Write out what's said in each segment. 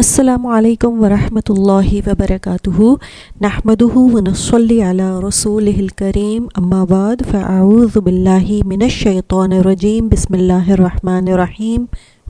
السلام علیکم ورحمۃ اللہ وبرکاتہ نحمدہ ونصلی علی رسولہ الکریم اما بعد فاعوذ باللہ من الشیطان الرجیم بسم اللہ الرحمن الرحیم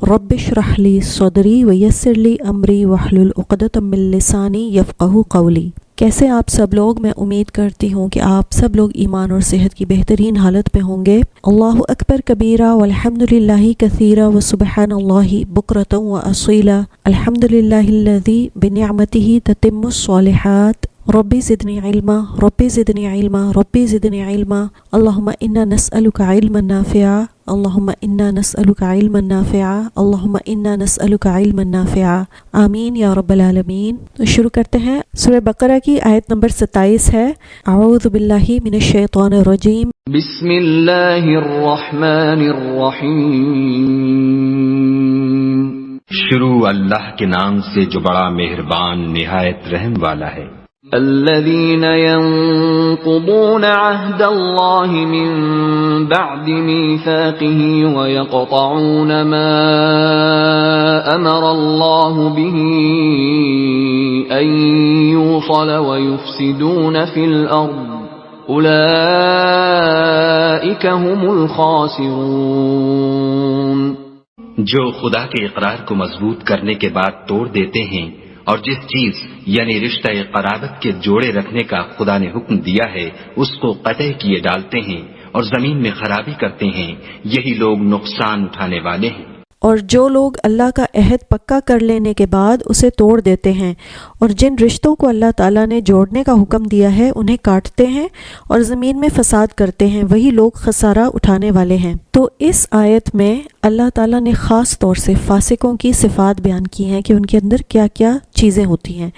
رب اشرح لی صدری ویسر لی امری واحلل عقدۃ من لسانی یفقہوا قولی۔ کیسے آپ سب لوگ؟ میں امید کرتی ہوں کہ آپ سب لوگ ایمان اور صحت کی بہترین حالت میں ہوں گے۔ اللہ اکبر کبیرہ والحمد للہ کثیرہ وسبحان اللہ بکرۃ واصیلا، الحمد للہ الذی بنعمتہ تتم الصالحات، ربی زدنی علما ربی زدنی علما ربی زدنی علما، اللہم انا نسألک علما نافعا اللہم انا نسألک علما نافعا اللہم انا نسألک علما نافعا، آمین یا رب العالمین۔ تو شروع کرتے ہیں۔ سورہ بقرہ کی آیت نمبر 27 ہے، اعوذ باللہ من الشیطان الرجیم، بسم اللہ الرحمن الرحیم۔ شروع اللہ کے نام سے جو بڑا مہربان نہایت رحم والا ہے۔ الذين ينقضون عهد الله من بعد ميثاقه ويقطعون ما أمر الله به أن يوصل ويفسدون في الأرض أولئك هم الخاسرون۔ جو خدا کے اقرار کو مضبوط کرنے کے بعد توڑ دیتے ہیں اور جس چیز یعنی رشتہ قرابت کے جوڑے رکھنے کا خدا نے حکم دیا ہے اس کو قطع کیے ڈالتے ہیں اور زمین میں خرابی کرتے ہیں، یہی لوگ نقصان اٹھانے والے ہیں۔ اور جو لوگ اللہ کا عہد پکا کر لینے کے بعد اسے توڑ دیتے ہیں اور جن رشتوں کو اللہ تعالیٰ نے جوڑنے کا حکم دیا ہے انہیں کاٹتے ہیں اور زمین میں فساد کرتے ہیں، وہی لوگ خسارہ اٹھانے والے ہیں۔ تو اس آیت میں اللہ تعالیٰ نے خاص طور سے فاسقوں کی صفات بیان کی ہیں کہ ان کے اندر کیا کیا چیزیں ہوتی ہیں۔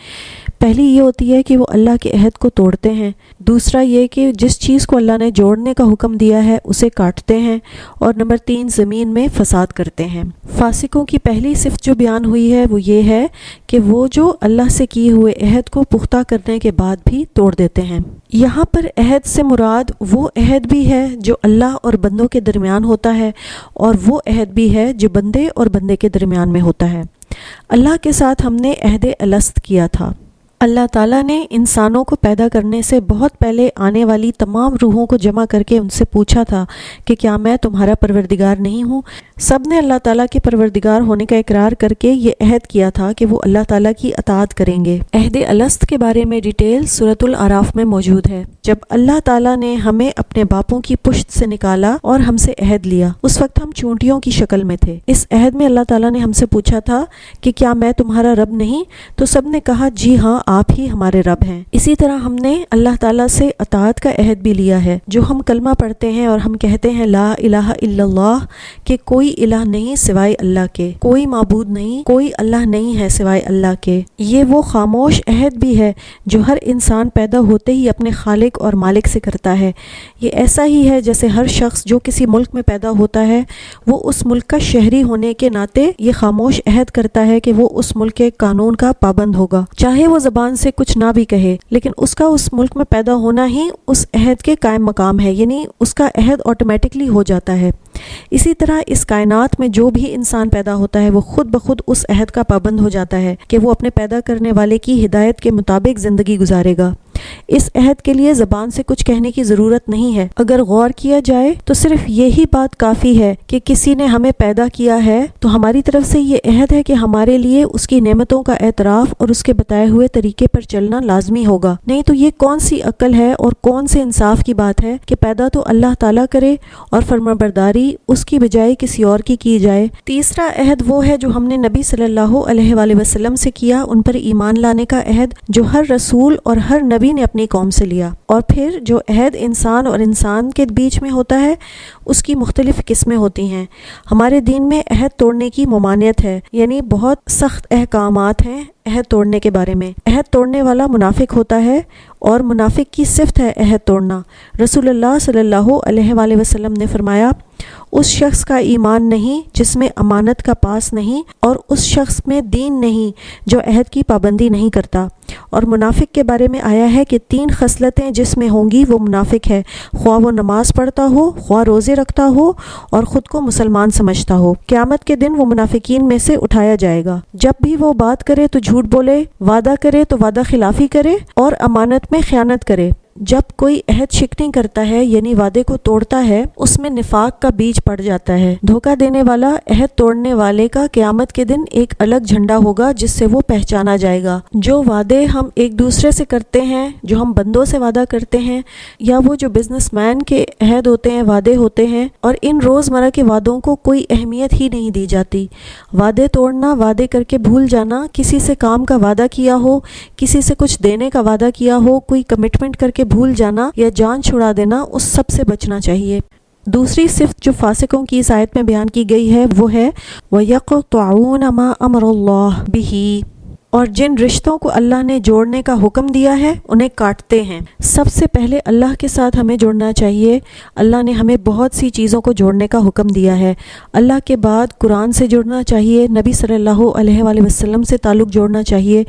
پہلی یہ ہوتی ہے کہ وہ اللہ کے عہد کو توڑتے ہیں، دوسرا یہ کہ جس چیز کو اللہ نے جوڑنے کا حکم دیا ہے اسے کاٹتے ہیں، اور نمبر 3 زمین میں فساد کرتے ہیں۔ فاسقوں کی پہلی صفت جو بیان ہوئی ہے وہ یہ ہے کہ وہ جو اللہ سے کیے ہوئے عہد کو پختہ کرنے کے بعد بھی توڑ دیتے ہیں۔ یہاں پر عہد سے مراد وہ عہد بھی ہے جو اللہ اور بندوں کے درمیان ہوتا ہے، اور وہ عہد بھی ہے جو بندے اور بندے کے درمیان میں ہوتا ہے۔ اللہ کے ساتھ ہم نے عہد الست کیا تھا۔ اللہ تعالیٰ نے انسانوں کو پیدا کرنے سے بہت پہلے آنے والی تمام روحوں کو جمع کر کے ان سے پوچھا تھا کہ کیا میں تمہارا پروردگار نہیں ہوں؟ سب نے اللہ تعالیٰ کے پروردگار ہونے کا اقرار کر کے یہ عہد کیا تھا کہ وہ اللہ تعالیٰ کی اطاعت کریں گے۔ عہد الست کے بارے میں ڈیٹیل سورۃ الاعراف میں موجود ہے۔ جب اللہ تعالیٰ نے ہمیں اپنے باپوں کی پشت سے نکالا اور ہم سے عہد لیا، اس وقت ہم چونٹیوں کی شکل میں تھے۔ اس عہد میں اللہ تعالیٰ نے ہم سے پوچھا تھا کہ کیا میں تمہارا رب نہیں؟ تو سب نے کہا جی ہاں، آپ ہی ہمارے رب ہیں۔ اسی طرح ہم نے اللہ تعالیٰ سے اطاعت کا عہد بھی لیا ہے۔ جو ہم کلمہ پڑھتے ہیں اور ہم کہتے ہیں لا الہ الا اللہ، کہ کوئی الہ نہیں سوائے اللہ کے، کوئی معبود نہیں، کوئی اللہ نہیں ہے سوائے اللہ کے، یہ وہ خاموش عہد بھی ہے جو ہر انسان پیدا ہوتے ہی اپنے خالق اور مالک سے کرتا ہے۔ یہ ایسا ہی ہے جیسے ہر شخص جو کسی ملک میں پیدا ہوتا ہے وہ اس ملک کا شہری ہونے کے ناطے یہ خاموش عہد کرتا ہے کہ وہ اس ملک کے قانون کا پابند ہوگا، چاہے وہ زبان سے کچھ نہ بھی کہے، لیکن اس کا اس ملک میں پیدا ہونا ہی اس عہد کے قائم مقام ہے، یعنی اس کا عہد آٹومیٹکلی ہو جاتا ہے۔ اسی طرح اس کائنات میں جو بھی انسان پیدا ہوتا ہے وہ خود بخود اس عہد کا پابند ہو جاتا ہے کہ وہ اپنے پیدا کرنے والے کی ہدایت کے مطابق زندگی گزارے گا۔ اس عہد کے لیے زبان سے کچھ کہنے کی ضرورت نہیں ہے۔ اگر غور کیا جائے تو صرف یہی بات کافی ہے کہ کسی نے ہمیں پیدا کیا ہے تو ہماری طرف سے یہ عہد ہے کہ ہمارے لیے اس کی نعمتوں کا اعتراف اور اس کے بتائے ہوئے طریقے پر چلنا لازمی ہوگا، نہیں تو یہ کون سی عقل ہے اور کون سے انصاف کی بات ہے کہ پیدا تو اللہ تعالیٰ کرے اور فرمانبرداری اس کی بجائے کسی اور کی جائے۔ تیسرا عہد وہ ہے جو ہم نے نبی صلی اللہ علیہ وآلہ وسلم سے کیا، ان پر ایمان لانے کا عہد جو ہر رسول اور ہر نبی نے اپنی قوم سے لیا۔ اور پھر جو عہد انسان اور انسان کے بیچ میں ہوتا ہے اس کی مختلف قسمیں ہوتی ہیں۔ ہمارے دین میں عہد توڑنے کی ممانعت ہے، یعنی بہت سخت احکامات ہیں عہد توڑنے کے بارے میں۔ عہد توڑنے والا منافق ہوتا ہے اور منافق کی صفت ہے عہد توڑنا۔ رسول اللہ صلی اللہ علیہ وآلہ وسلم نے فرمایا اس شخص کا ایمان نہیں جس میں امانت کا پاس نہیں، اور اس شخص میں دین نہیں جو عہد کی پابندی نہیں کرتا، اور منافق کے بارے میں آیا ہے کہ 3 خصلتیں جس میں ہوں گی وہ منافق ہے، خواہ وہ نماز پڑھتا ہو، خواہ روزے رکھتا ہو اور خود کو مسلمان سمجھتا ہو۔ قیامت کے دن وہ منافقین میں سے اٹھایا جائے گا۔ جب بھی وہ بات کرے تو جھوٹ بولے، وعدہ کرے تو وعدہ خلافی کرے اور امانت میں خیانت کرے۔ جب کوئی عہد شکنی کرتا ہے یعنی وعدے کو توڑتا ہے، اس میں نفاق کا بیج پڑ جاتا ہے۔ دھوکہ دینے والا عہد توڑنے والے کا قیامت کے دن ایک الگ جھنڈا ہوگا جس سے وہ پہچانا جائے گا۔ جو وعدے ہم ایک دوسرے سے کرتے ہیں، جو ہم بندوں سے وعدہ کرتے ہیں، یا وہ جو بزنس مین کے عہد ہوتے ہیں، وعدے ہوتے ہیں، اور ان روزمرہ کے وعدوں کو کوئی اہمیت ہی نہیں دی جاتی۔ وعدے توڑنا، وعدے کر کے بھول جانا، کسی سے کام کا وعدہ کیا ہو، کسی سے کچھ دینے کا وعدہ کیا ہو، کوئی کمٹمنٹ کر کے بھول جانا یا جان چھڑا دینا، اس سب سے بچنا چاہیے۔ دوسری صفت جو فاسقوں کی اس آیت میں بیان کی گئی ہے وہ ہے وَيَقْطَعُونَ مَا أَمَرَ اللَّهُ بِهِ، اور جن رشتوں کو اللہ نے جوڑنے کا حکم دیا ہے انہیں کاٹتے ہیں۔ سب سے پہلے اللہ کے ساتھ ہمیں جڑنا چاہیے۔ اللہ نے ہمیں بہت سی چیزوں کو جوڑنے کا حکم دیا ہے۔ اللہ کے بعد قرآن سے جڑنا چاہیے، نبی صلی اللہ علیہ وآلہ وسلم سے تعلق جوڑنا چاہیے۔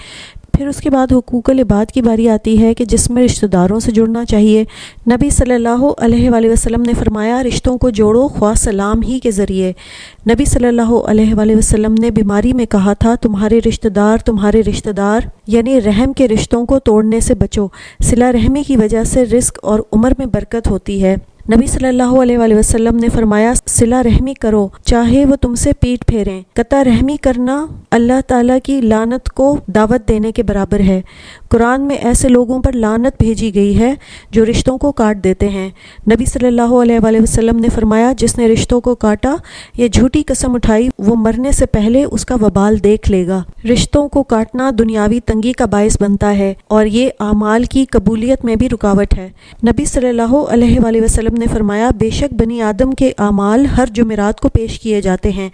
پھر اس کے بعد حقوق العباد کی باری آتی ہے کہ جس میں رشتہ داروں سے جڑنا چاہیے۔ نبی صلی اللہ علیہ وآلہ وسلم نے فرمایا رشتوں کو جوڑو خواہ سلام ہی کے ذریعے۔ نبی صلی اللہ علیہ وآلہ وسلم نے بیماری میں کہا تھا تمہارے رشتہ دار یعنی رحم کے رشتوں کو توڑنے سے بچو، صلہ رحمی کی وجہ سے رزق اور عمر میں برکت ہوتی ہے۔ نبی صلی اللہ علیہ وآلہ وسلم نے فرمایا صلہ رحمی کرو چاہے وہ تم سے پیٹ پھیریں۔ قطع رحمی کرنا اللہ تعالیٰ کی لعنت کو دعوت دینے کے برابر ہے۔ قرآن میں ایسے لوگوں پر لعنت بھیجی گئی ہے جو رشتوں کو کاٹ دیتے ہیں۔ نبی صلی اللہ علیہ وآلہ وسلم نے فرمایا جس نے رشتوں کو کاٹا یا جھوٹی قسم اٹھائی وہ مرنے سے پہلے اس کا وبال دیکھ لے گا۔ رشتوں کو کاٹنا دنیاوی تنگی کا باعث بنتا ہے اور یہ اعمال کی قبولیت میں بھی رکاوٹ ہے۔ نبی صلی اللہ علیہ وآلہ وسلم نے فرمایا بے شک بنی آدم کے اعمال ہر جمعرات کو پیش کیے جاتے ہیں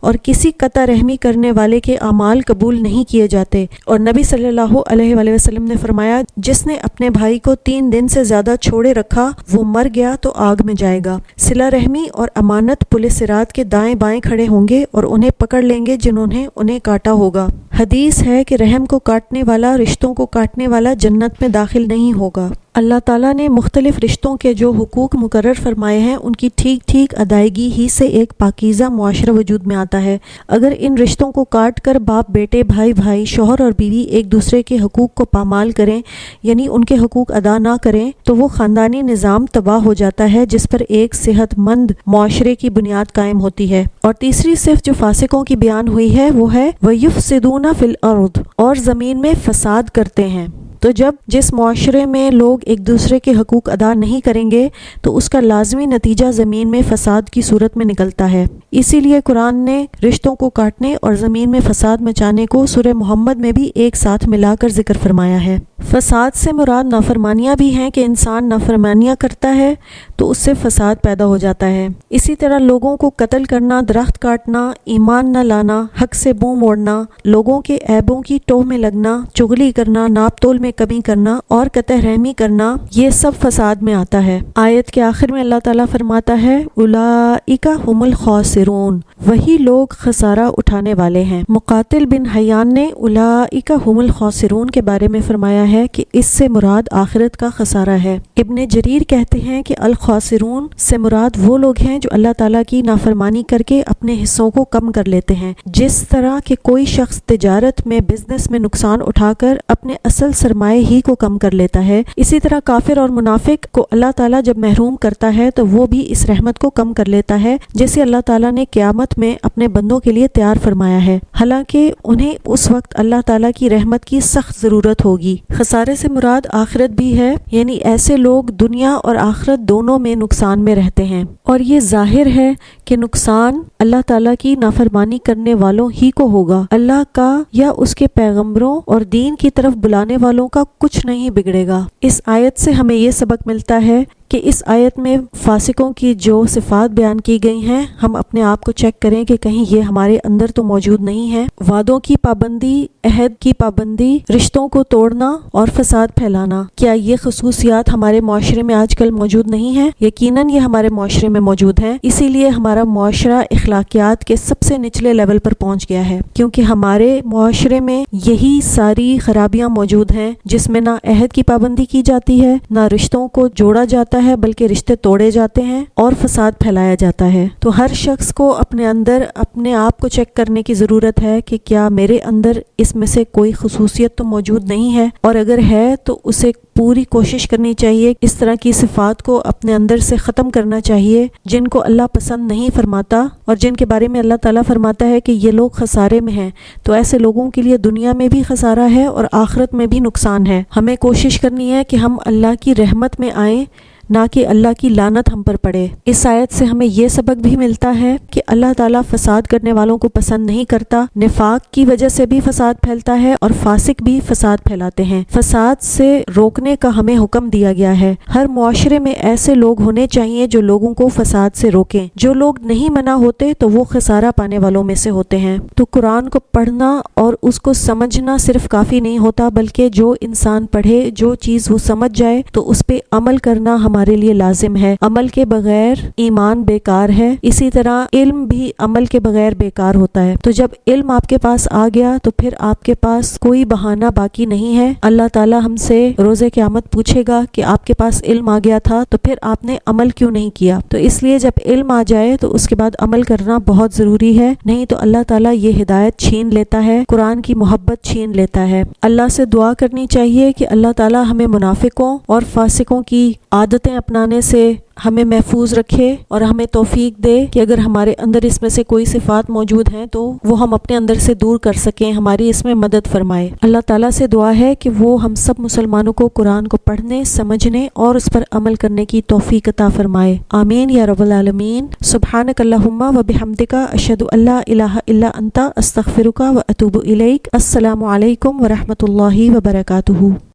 اور کسی قطع رحمی کرنے والے کے اعمال قبول نہیں کیے جاتے۔ اور نبی صلی اللہ علیہ وآلہ وسلم نے فرمایا جس نے اپنے بھائی کو 3 دن سے زیادہ چھوڑے رکھا وہ مر گیا تو آگ میں جائے گا۔ صلہ رحمی اور امانت پل صراط کے دائیں بائیں کھڑے ہوں گے اور انہیں پکڑ لیں گے جنہوں نے انہیں کاٹا ہوگا۔ حدیث ہے کہ رحم کو کاٹنے والا، رشتوں کو کاٹنے والا جنت میں داخل نہیں ہوگا۔ اللہ تعالیٰ نے مختلف رشتوں کے جو حقوق مقرر فرمائے ہیں ان کی ٹھیک ٹھیک ادائیگی ہی سے ایک پاکیزہ معاشرہ وجود میں آتا ہے۔ اگر ان رشتوں کو کاٹ کر باپ بیٹے، بھائی بھائی، شوہر اور بیوی ایک دوسرے کے حقوق کو پامال کریں یعنی ان کے حقوق ادا نہ کریں تو وہ خاندانی نظام تباہ ہو جاتا ہے جس پر ایک صحت مند معاشرے کی بنیاد قائم ہوتی ہے۔ اور تیسری صفت جو فاسقوں کی بیان ہوئی ہے وہ ہے وَيُفْسِدُونَ فِي الْأَرْضِ، اور زمین میں فساد کرتے ہیں۔ تو جب جس معاشرے میں لوگ ایک دوسرے کے حقوق ادا نہیں کریں گے تو اس کا لازمی نتیجہ زمین میں فساد کی صورت میں نکلتا ہے۔ اسی لیے قرآن نے رشتوں کو کاٹنے اور زمین میں فساد مچانے کو سورہ محمد میں بھی ایک ساتھ ملا کر ذکر فرمایا ہے۔ فساد سے مراد نافرمانیاں بھی ہیں کہ انسان نافرمانیاں کرتا ہے تو اس سے فساد پیدا ہو جاتا ہے۔ اسی طرح لوگوں کو قتل کرنا، درخت کاٹنا، ایمان نہ لانا، حق سے منہ موڑنا، لوگوں کے عیبوں کی ٹوہ میں لگنا، چغلی کرنا، ناپ تول میں کمی کرنا اور قطع رحمی کرنا، یہ سب فساد میں آتا ہے۔ آیت کے آخر میں اللہ تعالیٰ فرماتا ہے اولئک هم الخاسرون، وہی لوگ خسارہ اٹھانے والے ہیں۔ مقاتل بن حیان نے اولئک هم الخاسرون کے بارے میں فرمایا ہے کہ اس سے مراد آخرت کا خسارہ ہے۔ ابن جریر کہتے ہیں کہ الخاسرون سے مراد وہ لوگ ہیں جو اللہ تعالیٰ کی نافرمانی کر کے اپنے حصوں کو کم کر لیتے ہیں۔ جس طرح کہ کوئی شخص تجارت میں، بزنس میں نقصان اٹھا کر اپنے اصل سرمایہ ہی کو کم کر لیتا ہے، اسی طرح کافر اور منافق کو اللہ تعالیٰ جب محروم کرتا ہے تو وہ بھی اس رحمت کو کم کر لیتا ہے جسے اللہ تعالیٰ نے قیامت میں اپنے بندوں کے لیے تیار فرمایا ہے، حالانکہ انہیں اس وقت اللہ تعالیٰ کی رحمت کی سخت ضرورت ہوگی۔ خسارے سے مراد آخرت بھی ہے، یعنی ایسے لوگ دنیا اور آخرت دونوں میں نقصان میں رہتے ہیں، اور یہ ظاہر ہے کہ نقصان اللہ تعالیٰ کی نافرمانی کرنے والوں ہی کو ہوگا۔ اللہ کا یا اس کے پیغمبروں اور دین کی طرف بلانے والوں کا کچھ نہیں بگڑے گا۔ اس آیت سے ہمیں یہ سبق ملتا ہے کہ اس آیت میں فاسقوں کی جو صفات بیان کی گئی ہیں ہم اپنے آپ کو چیک کریں کہ کہیں یہ ہمارے اندر تو موجود نہیں ہے۔ وعدوں کی پابندی، عہد کی پابندی، رشتوں کو توڑنا اور فساد پھیلانا، کیا یہ خصوصیات ہمارے معاشرے میں آج کل موجود نہیں ہیں؟ یقیناً یہ ہمارے معاشرے میں موجود ہیں، اسی لیے ہمارا معاشرہ اخلاقیات کے سب سے نچلے لیول پر پہنچ گیا ہے، کیونکہ ہمارے معاشرے میں یہی ساری خرابیاں موجود ہیں جس میں نہ عہد کی پابندی کی جاتی ہے، نہ رشتوں کو جوڑا جاتا ہے بلکہ رشتے توڑے جاتے ہیں اور فساد پھیلایا جاتا ہے۔ تو ہر شخص کو اپنے اندر اپنے آپ کو چیک کرنے کی ضرورت ہے کہ کیا میرے اندر اس میں سے کوئی خصوصیت تو موجود نہیں ہے، اور اگر ہے تو اسے پوری کوشش کرنی چاہیے اس طرح کی صفات کو اپنے اندر سے ختم کرنا چاہیے جن کو اللہ پسند نہیں فرماتا اور جن کے بارے میں اللہ تعالیٰ فرماتا ہے کہ یہ لوگ خسارے میں ہیں۔ تو ایسے لوگوں کے لیے دنیا میں بھی خسارہ ہے اور آخرت میں بھی نقصان ہے۔ ہمیں کوشش کرنی ہے کہ ہم اللہ کی رحمت میں آئیں، نہ کہ اللہ کی لعنت ہم پر پڑے۔ اس آیت سے ہمیں یہ سبق بھی ملتا ہے کہ اللہ تعالیٰ فساد کرنے والوں کو پسند نہیں کرتا۔ نفاق کی وجہ سے بھی فساد پھیلتا ہے اور فاسق بھی فساد پھیلاتے ہیں۔ فساد سے روکنے کا ہمیں حکم دیا گیا ہے۔ ہر معاشرے میں ایسے لوگ ہونے چاہیے جو لوگوں کو فساد سے روکیں۔ جو لوگ نہیں منع ہوتے تو وہ خسارہ پانے والوں میں سے ہوتے ہیں۔ تو قرآن کو پڑھنا اور اس کو سمجھنا صرف کافی نہیں ہوتا، بلکہ جو انسان پڑھے، جو چیز وہ سمجھ جائے تو اس پہ عمل کرنا ہمارے لیے لازم ہے۔ عمل کے بغیر ایمان بیکار ہے، اسی طرح علم بھی عمل کے بغیر بیکار ہوتا ہے۔ تو جب علم آپ کے پاس آ گیا تو پھر آپ کے پاس کوئی بہانہ باقی نہیں ہے۔ اللہ تعالیٰ ہم سے روز قیامت پوچھے گا کہ آپ کے پاس علم آ گیا تھا تو پھر آپ نے عمل کیوں نہیں کیا؟ تو اس لیے جب علم آ جائے تو اس کے بعد عمل کرنا بہت ضروری ہے، نہیں تو اللہ تعالیٰ یہ ہدایت چھین لیتا ہے، قرآن کی محبت چھین لیتا ہے۔ اللہ سے دعا کرنی چاہیے کہ اللہ تعالیٰ ہمیں منافقوں اور فاسقوں کی عادتیں اپنانے سے ہمیں محفوظ رکھے اور ہمیں توفیق دے کہ اگر ہمارے اندر اس میں سے کوئی صفات موجود ہیں تو وہ ہم اپنے اندر سے دور کر سکیں، ہماری اس میں مدد فرمائے۔ اللہ تعالیٰ سے دعا ہے کہ وہ ہم سب مسلمانوں کو قرآن کو پڑھنے، سمجھنے اور اس پر عمل کرنے کی توفیق عطا فرمائے۔ آمین یا رب العالمین۔ سبحانک اللہم و بحمدک، اشہد ان لا الہ الا انت، استغفرک و اتوب الیک۔ السلام علیکم و رحمۃ اللہ وبرکاتہ۔